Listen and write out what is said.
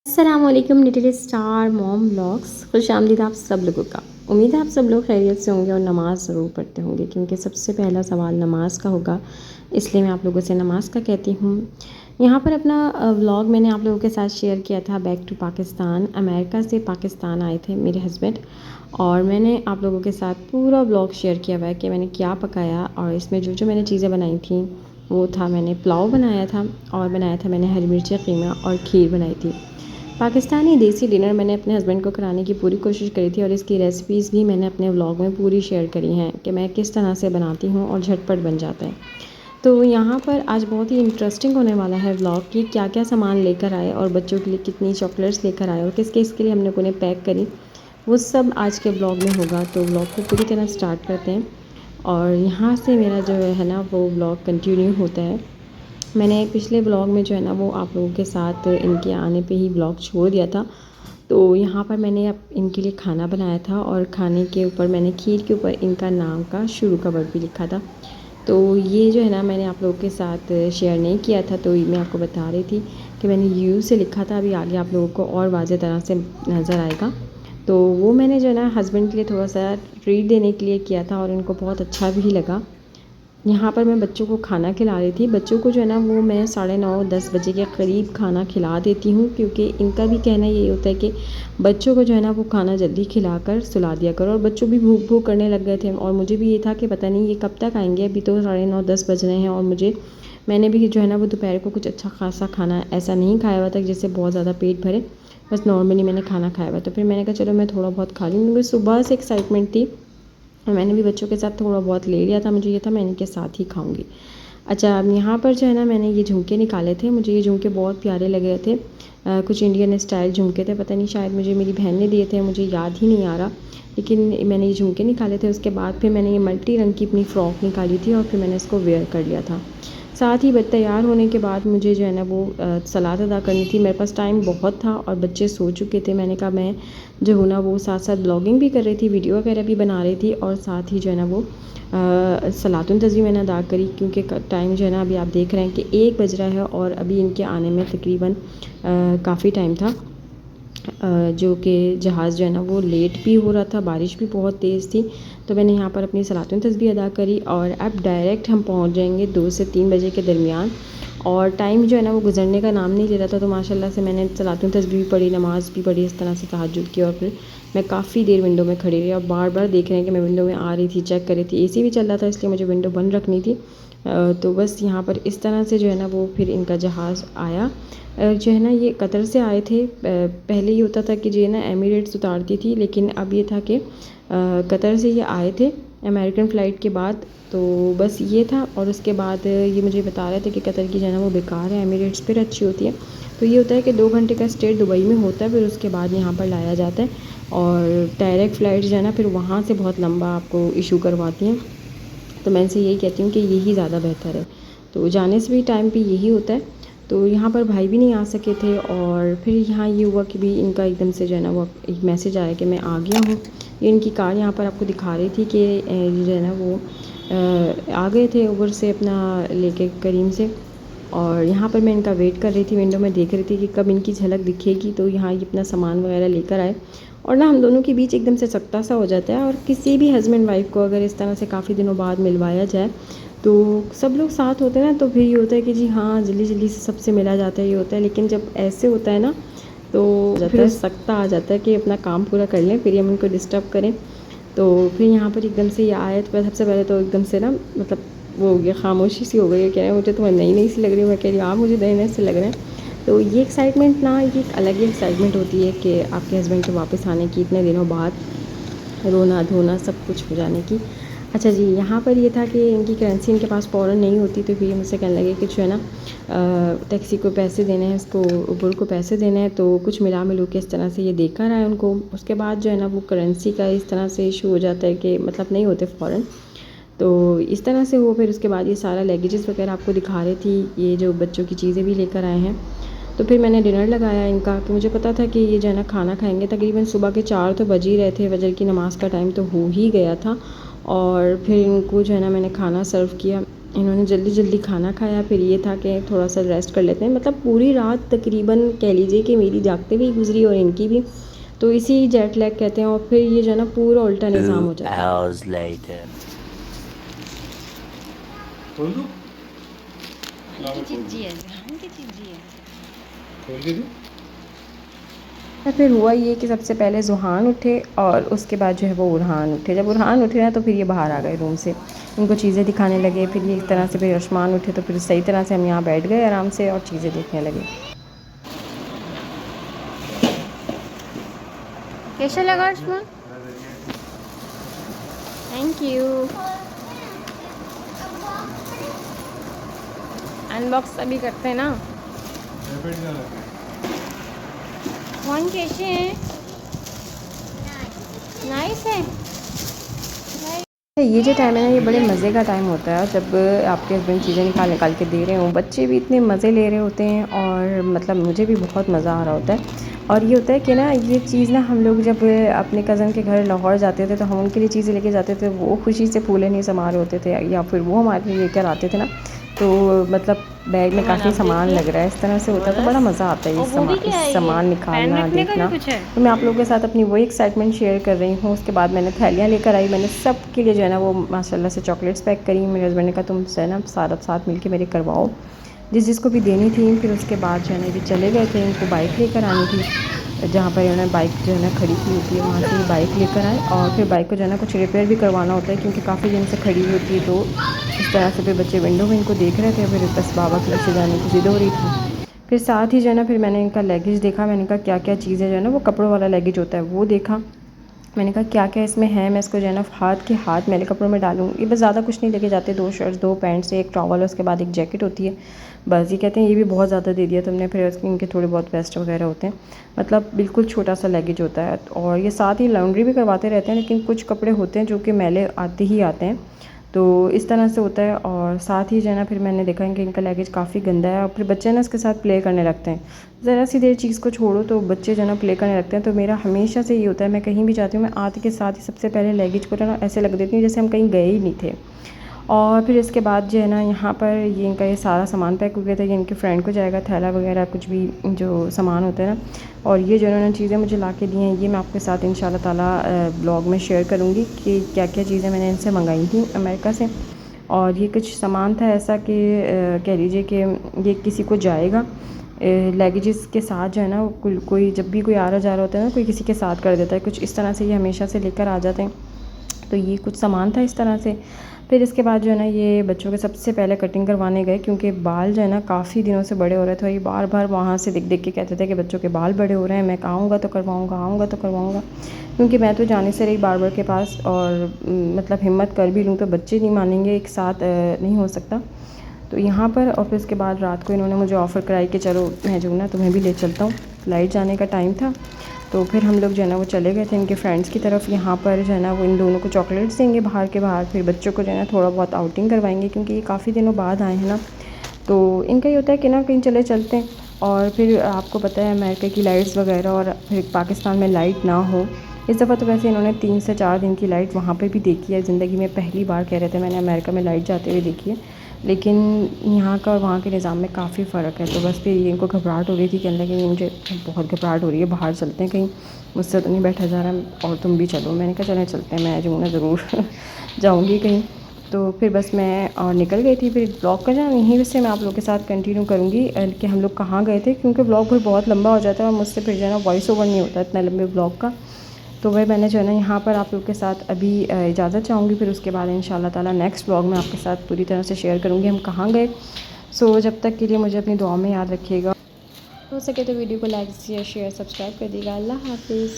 अस्सलामुअलैकुम little star mom blogs. खुश आमदीद आप सब लोगों का। उम्मीद है आप सब लोग खैरियत से होंगे और नमाज़ ज़रूर पढ़ते होंगे, क्योंकि सबसे पहला सवाल नमाज का होगा, इसलिए मैं आप लोगों से नमाज का कहती हूँ। यहाँ पर अपना व्लॉग मैंने आप लोगों के साथ शेयर किया था बैक टू पाकिस्तान। अमेरिका से पाकिस्तान आए थे मेरे हस्बैंड, और मैंने आप लोगों के साथ पूरा व्लॉग शेयर किया हुआ है कि मैंने क्या पकाया, और इसमें जो जो मैंने चीज़ें बनाई थी वो था, मैंने पुलाव बनाया था और बनाया था मैंने हरी मिर्ची कीमा और खीर बनाई थी। पाकिस्तानी देसी डिनर मैंने अपने हस्बैंड को कराने की पूरी कोशिश करी थी, और इसकी रेसिपीज़ भी मैंने अपने व्लॉग में पूरी शेयर करी हैं कि मैं किस तरह से बनाती हूँ और झटपट बन जाता है। तो यहाँ पर आज बहुत ही इंटरेस्टिंग होने वाला है व्लॉग कि क्या क्या सामान लेकर आए और बच्चों के लिए कितनी चॉकलेट्स लेकर आए और किस किस के लिए हमने उन्हें पैक करी, वो सब आज के ब्लॉग में होगा। तो व्लॉग को पूरी तरह स्टार्ट करते हैं, और यहाँ से मेरा जो है ना वो व्लॉग कंटिन्यू होता है। मैंने पिछले ब्लॉग में जो है ना वो आप लोगों के साथ इनके आने पे ही ब्लॉग छोड़ दिया था। तो यहाँ पर मैंने अब इनके लिए खाना बनाया था, और खाने के ऊपर मैंने खीर के ऊपर इनका नाम का शुरू का वर्ड भी लिखा था। तो ये जो है ना मैंने आप लोगों के साथ शेयर नहीं किया था, तो मैं आपको बता रही थी कि मैंने यू से लिखा था। अभी आगे आप लोगों को और वाज़े तरह से नज़र आएगा। तो वो मैंने जो है ना हस्बैंड के लिए थोड़ा सा ट्रीट देने के लिए किया था, और इनको बहुत अच्छा भी लगा। यहाँ पर मैं बच्चों को खाना खिला रही थी। बच्चों को जो है ना वो मैं 9:30-10 बजे के करीब खाना खिला देती हूँ, क्योंकि इनका भी कहना यही होता है कि बच्चों को जो है ना वो खाना जल्दी खिलाकर सुला दिया करो। और बच्चों भी भूख भूख करने लग गए थे, और मुझे भी ये था कि पता नहीं ये कब तक आएंगे। अभी तो 9:30-10 बज रहे हैं, और मैंने भी जो है ना वो दोपहर को कुछ अच्छा खासा खाना ऐसा नहीं खाया हुआ था जिससे बहुत ज़्यादा पेट भरे। बस नॉर्मली मैंने खाना खाया हुआ। तो फिर मैंने कहा चलो मैं थोड़ा बहुत खा लूँ, क्योंकि सुबह से एक्साइटमेंट थी, और मैंने भी बच्चों के साथ थोड़ा बहुत ले लिया था। मुझे ये था मैं इनके साथ ही खाऊंगी। अच्छा, अब यहाँ पर जो है ना मैंने ये झुमके निकाले थे। मुझे ये झुमके बहुत प्यारे लग रहे थे। कुछ इंडियन स्टाइल झुमके थे, पता नहीं शायद मुझे मेरी बहन ने दिए थे, मुझे याद ही नहीं आ रहा। लेकिन मैंने ये झुमके निकाले थे। उसके बाद फिर मैंने ये मल्टी रंग की अपनी फ़्रॉक निकाली थी, और फिर मैंने इसको वेयर कर लिया था। साथ ही तैयार होने के बाद मुझे जो है ना वो सलात अदा करनी थी। मेरे पास टाइम बहुत था और बच्चे सो चुके थे। मैंने कहा मैं जो हूँ ना वो साथ साथ ब्लॉगिंग भी कर रही थी, वीडियो वगैरह भी बना रही थी, और साथ ही जो है ना वो सलातुन तस्बीह मैंने अदा करी, क्योंकि टाइम जो है ना अभी आप देख रहे हैं कि 1 बज रहा है, और अभी इनके आने में तकरीबन काफ़ी टाइम था। जो कि जहाज़ जो है ना वो लेट भी हो रहा था, बारिश भी बहुत तेज़ थी। तो मैंने यहाँ पर अपनी सलातुन तस्बीह अदा करी, और अब डायरेक्ट हम पहुँच जाएंगे 2 से 3 बजे के दरमियान। और टाइम जो है ना वो गुजरने का नाम नहीं ले रहा था। तो माशाल्लाह से मैंने सलातुन तस्बीह भी पढ़ी, नमाज़ भी पढ़ी, इस तरह से तहज्जुद की, और फिर मैं काफ़ी देर विंडो में खड़ी रही, और बार बार देख रहे हैं कि मैं विंडो में आ रही थी, चेक कर रही थी। एसी भी चल रहा था, इसलिए मुझे विंडो बंद रखनी थी। तो बस यहाँ पर इस तरह से जो है ना वो फिर इनका जहाज़ आया। जो है ना ये कतर से आए थे। पहले ये होता था कि जो है ना एमिरेट्स उतारती थी, लेकिन अब ये था कि कतर से ये आए थे अमेरिकन फ़्लाइट के बाद। तो बस ये था, और उसके बाद ये मुझे बता रहे थे कि कतर की जो है ना वो बेकार है, एमिरेट्स फिर अच्छी होती है। तो ये होता है कि 2 घंटे का स्टे दुबई में होता है, फिर उसके बाद यहाँ पर लाया जाता है, और डायरेक्ट फ़्लाइट जो है ना फिर वहाँ से बहुत लंबा आपको इशू करवाती हैं। तो मैं इनसे यही कहती हूँ कि यही ज़्यादा बेहतर है। तो जाने से भी टाइम पे यही होता है। तो यहाँ पर भाई भी नहीं आ सके थे, और फिर यहाँ ये हुआ कि भी इनका एकदम से जो है ना वो एक मैसेज आया कि मैं आ गया हूँ। ये इनकी कार यहाँ पर आपको दिखा रही थी कि ये जो है ना वो आ गए थे ऊबर से अपना लेके करीम से। और यहाँ पर मैं इनका वेट कर रही थी, विंडो में देख रही थी कि कब इनकी झलक दिखेगी। तो यहाँ ये अपना सामान वगैरह लेकर आए, और ना हम दोनों के बीच एकदम से सख्ता सा हो जाता है। और किसी भी हस्बैंड वाइफ को अगर इस तरह से काफ़ी दिनों बाद मिलवाया जाए, तो सब लोग साथ होते हैं ना, तो फिर ये होता है कि जी हाँ जल्दी जल्दी से सबसे मिला जाता है, ये होता है। लेकिन जब ऐसे होता है ना तो फिर सख्ता आ जाता है कि अपना काम पूरा कर लें, फिर हम उनको डिस्टर्ब करें। तो फिर यहाँ पर एकदम से ये आए, तो सबसे पहले तो एकदम से ना मतलब वो हो गया, खामोशी सी हो गई। कह रहे हैं मुझे तो नई नई सी लग रही है। मैं कह रही हूँ आप मुझे नए नए से लग रहे हैं। तो ये एक्साइटमेंट ना, ये एक अलग ही एक्साइटमेंट होती है कि आपके हस्बैंड के वापस आने की, इतने दिनों बाद रोना धोना सब कुछ हो जाने की। अच्छा जी, यहाँ पर ये था कि इनकी करेंसी इनके पास फ़ौरन नहीं होती, तो फिर ये मुझसे कहने लगे कि जो है ना टैक्सी को पैसे देने हैं, इसको उबर को पैसे देने हैं। तो कुछ मिला मिलू के इस तरह से ये देकर आए उनको। उसके बाद जो है ना वो करेंसी का इस तरह से इशू हो जाता है कि मतलब नहीं होते फ़ौरन। तो इस तरह से वो फिर उसके बाद ये सारा लगेजेस वगैरह आपको दिखा रही थी, ये जो बच्चों की चीज़ें भी लेकर आए हैं। तो फिर मैंने डिनर लगाया इनका, कि मुझे पता था कि ये जो है ना खाना खाएंगे। तकरीबन सुबह के 4 तो बज ही रहे थे, फजर की नमाज़ का टाइम तो हो ही गया था। और फिर इनको जो है ना मैंने खाना सर्व किया। इन्होंने जल्दी जल्दी खाना खाया, फिर ये था कि थोड़ा सा रेस्ट कर लेते हैं। मतलब पूरी रात तकरीबन कह लीजिए कि मेरी जागते भी गुजरी और इनकी भी, तो इसी जेट लैग कहते हैं। और फिर ये जो है ना पूरा उल्टा निज़ाम हो जाता है। तो फिर हुआ ये कि सबसे पहले ज़ुहान उठे और उसके बाद जो है वो उरहान उठे। जब उरहान उठे ना तो फिर ये बाहर आ गए रूम से, उनको चीज़ें दिखाने लगे। फिर ये इस तरह से, फिर उस्मान उठे तो फिर सही तरह से हम यहाँ बैठ गए आराम से और चीज़ें देखने लगे। कैसा लगा उस्मान? Thank you. अनबॉक्स अभी करते हैं ना। फ़ोन कैसे हैं? नाइस है। ये जो टाइम है ना, ये बड़े मज़े का टाइम होता है जब आपके हस्बैंड चीज़ें निकाल निकाल के दे रहे हों। बच्चे भी इतने मज़े ले रहे होते हैं और मतलब मुझे भी बहुत मज़ा आ रहा होता है। और ये होता है कि ना, ये चीज़ ना हम लोग जब अपने कज़न के घर लाहौर जाते थे तो हम उनके लिए चीज़ें लेके जाते थे, वो खुशी से फूले नहीं समा रहे होते थे, या फिर वो हमारे लिए लेकर आते थे ना, तो मतलब बैग में काफ़ी सामान लग रहा है, इस तरह से होता है तो बड़ा मज़ा आता है इस सामान निकालना देखना। तो मैं आप लोगों के साथ अपनी वही एक्साइटमेंट शेयर कर रही हूँ। उसके बाद मैंने थैलियाँ लेकर आई, मैंने सब के लिए जो है ना वो माशाल्लाह से चॉकलेट्स पैक करी। मेरे हस्बैंड ने कहा तुम से ना सारा साथ मिल के मेरे करवाओ, जिसको भी देनी थी। फिर उसके बाद जो है ना ये चले गए थे, इनको बाइक लेकर आनी थी, जहाँ पर इन्होंने बाइक जो है ना खड़ी की होती है वहाँ से ये बाइक लेकर आए। और फिर बाइक को जो है ना कुछ रिपेयर भी करवाना होता है क्योंकि काफ़ी दिन से खड़ी हुई होती है। तो इस तरह से फिर बच्चे विंडो में इनको देख रहे थे, फिर बस बाबा के से जाने की ज़िद हो रही थी। फिर साथ ही जो है ना फिर मैंने इनका लगेज देखा, मैंने कहा क्या क्या चीज़ें जो है ना, वो कपड़ों वाला लगेज होता है वो देखा। मैंने कहा क्या क्या इसमें है, मैं इसको जो है ना हाथ मैले कपड़ों में डालूँगी। बस ज़्यादा कुछ नहीं लेके जाते, 2 शर्ट्स 2 पैंट से एक टॉवल, उसके बाद एक जैकेट होती है बस। ये कहते हैं ये भी बहुत ज़्यादा दे दिया तुमने। फिर इनके थोड़े बहुत वेस्ट वगैरह होते हैं, मतलब बिल्कुल छोटा सा लगेज होता है। और ये साथ ही लॉन्ड्री भी करवाते रहते हैं, लेकिन कुछ कपड़े होते हैं जो कि मैले आते ही आते हैं, तो इस तरह से होता है। और साथ ही जो है ना फिर मैंने देखा कि इनका लगेज काफ़ी गंदा है और फिर बच्चे ना इसके साथ प्ले करने लगते हैं। ज़रा सी देर चीज़ को छोड़ो तो बच्चे जो है ना प्ले करने लगते हैं। तो मेरा हमेशा से ये होता है, मैं कहीं भी जाती हूँ, मैं आते के साथ ही सबसे पहले लगेज को ना ऐसे लग देती हूँ जैसे हम कहीं गए ही नहीं थे। और फिर इसके बाद जो है ना यहाँ पर ये इनका ये सारा सामान पैक हो गया था। ये इनके फ्रेंड को जाएगा, थैला वगैरह कुछ भी जो सामान होता है ना। और ये जो इन्होंने चीज़ें मुझे ला के दी हैं, ये मैं आपके साथ इंशाल्लाह ताला ब्लॉग में शेयर करूँगी कि क्या क्या चीज़ें मैंने इनसे मंगाई थी अमेरिका से। और ये कुछ सामान था ऐसा कि कह लीजिए कि ये किसी को जाएगा लगेजेस के साथ जो है ना, कोई जब भी कोई आ रहा जा रहा होता है ना, कोई किसी के साथ कर देता है कुछ इस तरह से, ये हमेशा से लेकर आ जाते हैं। तो ये कुछ सामान था इस तरह से। फिर इसके बाद जो है ना ये बच्चों के सबसे पहले कटिंग करवाने गए, क्योंकि बाल जो है ना काफ़ी दिनों से बड़े हो रहे थे। और ये बार बार वहाँ से देख देख के कहते थे कि बच्चों के बाल बड़े हो रहे हैं, मैं आऊँगा तो करवाऊँगा, आऊँगा तो करवाऊँगा। क्योंकि मैं तो जाने से रही बार्बर के पास, और मतलब हिम्मत कर भी लूँ तो बच्चे नहीं मानेंगे, एक साथ नहीं हो सकता। तो यहाँ पर और फिर उसके बाद रात को इन्होंने मुझे ऑफ़र कराई कि चलो मैं जो ना तुम्हें भी ले चलता हूँ। फ्लाइट जाने का टाइम था, तो फिर हम लोग जो है ना वो चले गए थे इनके फ्रेंड्स की तरफ। यहाँ पर जो है ना वो इन दोनों को चॉकलेट्स देंगे बाहर के बाहर, फिर बच्चों को जो है ना थोड़ा बहुत आउटिंग करवाएंगे, क्योंकि ये काफ़ी दिनों बाद आए हैं ना। तो इनका ये होता है कि ना कहीं चले चलते हैं। और फिर आपको पता है अमेरिका की लाइट्स वगैरह, और फिर पाकिस्तान में लाइट ना हो। इस दफ़ा तो वैसे इन्होंने 3 से 4 दिन की लाइट वहाँ पे भी देखी है। ज़िंदगी में पहली बार कह रहे थे मैंने अमेरिका में लाइट जाते हुए देखी है, लेकिन यहाँ का और वहाँ के निज़ाम में काफ़ी फ़र्क है। तो बस फिर ये इनको घबराहट हो रही थी, कहने लगे मुझे बहुत घबराहट हो रही है, बाहर चलते हैं कहीं, मुझसे तो नहीं बैठा जा रहा और तुम भी चलो। मैंने कहा चलें चलते हैं, मैं जो ना ज़रूर जाऊँगी कहीं। तो फिर बस मैं और निकल गई थी। फिर ब्लॉग का ना यहीं से मैं आप लोगों के साथ कंटिन्यू करूँगी कि हम लोग कहाँ गए थे, क्योंकि ब्लॉग फिर बहुत लंबा हो जाता है और मुझसे फिर जो है ना वॉइस ओवर नहीं होता इतना लंबे ब्लॉग का। तो वह मैंने जो है ना यहाँ पर आप लोग के साथ अभी इजाज़त चाहूँगी। फिर उसके बाद इंशाल्लाह ताला नेक्स्ट ब्लॉग में आपके साथ पूरी तरह से शेयर करूँगी हम कहाँ गए। सो जब तक के लिए मुझे अपनी दुआ में याद रखिएगा। हो सके तो वीडियो को लाइक शेयर सब्सक्राइब कर दीजिएगा। अल्लाह हाफिज़।